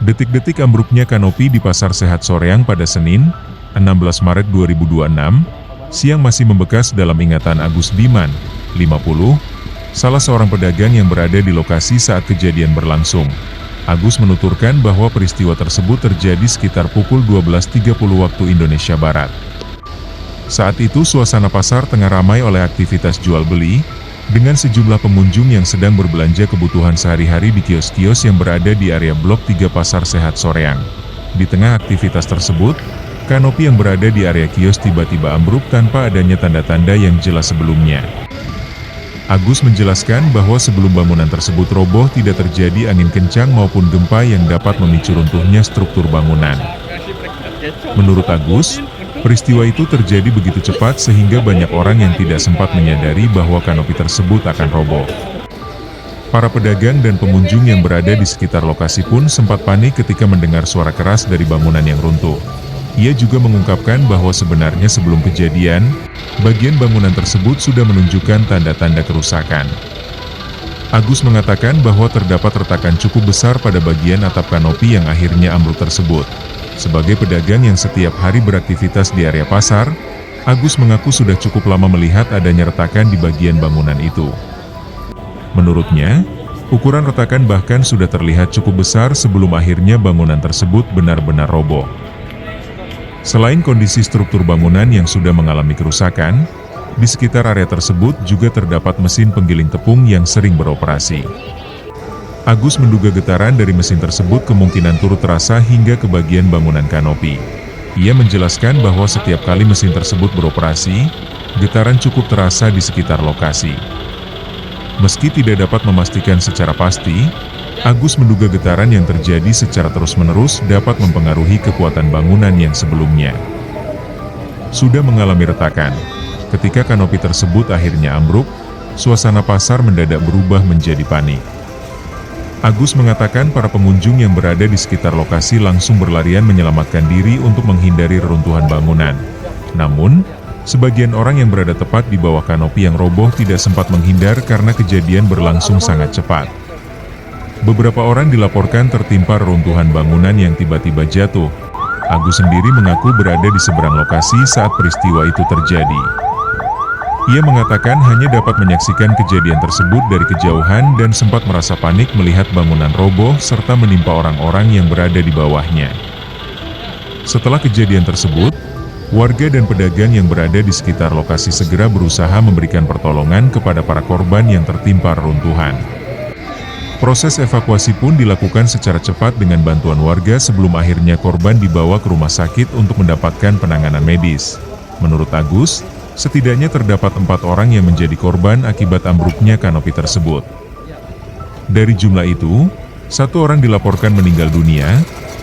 Detik-detik ambruknya kanopi di Pasar Sehat Soreang pada Senin, 16 Maret 2026, siang masih membekas dalam ingatan Agus Diman, 50, salah seorang pedagang yang berada di lokasi saat kejadian berlangsung. Agus menuturkan bahwa peristiwa tersebut terjadi sekitar pukul 12.30 waktu Indonesia Barat. Saat itu suasana pasar tengah ramai oleh aktivitas jual-beli, dengan sejumlah pengunjung yang sedang berbelanja kebutuhan sehari-hari di kios-kios yang berada di area Blok 3 Pasar Sehat Soreang. Di tengah aktivitas tersebut, kanopi yang berada di area kios tiba-tiba ambruk tanpa adanya tanda-tanda yang jelas sebelumnya. Agus menjelaskan bahwa sebelum bangunan tersebut roboh tidak terjadi angin kencang maupun gempa yang dapat memicu runtuhnya struktur bangunan. Menurut Agus, peristiwa itu terjadi begitu cepat sehingga banyak orang yang tidak sempat menyadari bahwa kanopi tersebut akan roboh. Para pedagang dan pengunjung yang berada di sekitar lokasi pun sempat panik ketika mendengar suara keras dari bangunan yang runtuh. Ia juga mengungkapkan bahwa sebenarnya sebelum kejadian, bagian bangunan tersebut sudah menunjukkan tanda-tanda kerusakan. Agus mengatakan bahwa terdapat retakan cukup besar pada bagian atap kanopi yang akhirnya ambruk tersebut. Sebagai pedagang yang setiap hari beraktivitas di area pasar, Agus mengaku sudah cukup lama melihat adanya retakan di bagian bangunan itu. Menurutnya, ukuran retakan bahkan sudah terlihat cukup besar sebelum akhirnya bangunan tersebut benar-benar roboh. Selain kondisi struktur bangunan yang sudah mengalami kerusakan, di sekitar area tersebut juga terdapat mesin penggiling tepung yang sering beroperasi. Agus menduga getaran dari mesin tersebut kemungkinan turut terasa hingga ke bagian bangunan kanopi. Ia menjelaskan bahwa setiap kali mesin tersebut beroperasi, getaran cukup terasa di sekitar lokasi. Meski tidak dapat memastikan secara pasti, Agus menduga getaran yang terjadi secara terus-menerus dapat mempengaruhi kekuatan bangunan yang sebelumnya sudah mengalami retakan. Ketika kanopi tersebut akhirnya ambruk, suasana pasar mendadak berubah menjadi panik. Agus mengatakan para pengunjung yang berada di sekitar lokasi langsung berlarian menyelamatkan diri untuk menghindari reruntuhan bangunan. Namun, sebagian orang yang berada tepat di bawah kanopi yang roboh tidak sempat menghindar karena kejadian berlangsung sangat cepat. Beberapa orang dilaporkan tertimpa reruntuhan bangunan yang tiba-tiba jatuh. Agus sendiri mengaku berada di seberang lokasi saat peristiwa itu terjadi. Ia mengatakan hanya dapat menyaksikan kejadian tersebut dari kejauhan dan sempat merasa panik melihat bangunan roboh serta menimpa orang-orang yang berada di bawahnya. Setelah kejadian tersebut, warga dan pedagang yang berada di sekitar lokasi segera berusaha memberikan pertolongan kepada para korban yang tertimpa reruntuhan. Proses evakuasi pun dilakukan secara cepat dengan bantuan warga sebelum akhirnya korban dibawa ke rumah sakit untuk mendapatkan penanganan medis. Menurut Agus, setidaknya terdapat 4 orang yang menjadi korban akibat ambruknya kanopi tersebut. Dari jumlah itu, 1 orang dilaporkan meninggal dunia,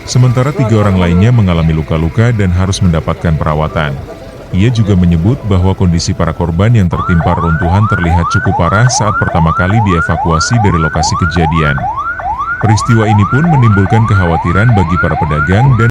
sementara 3 orang lainnya mengalami luka-luka dan harus mendapatkan perawatan. Ia juga menyebut bahwa kondisi para korban yang tertimpa reruntuhan terlihat cukup parah saat pertama kali dievakuasi dari lokasi kejadian. Peristiwa ini pun menimbulkan kekhawatiran bagi para pedagang dan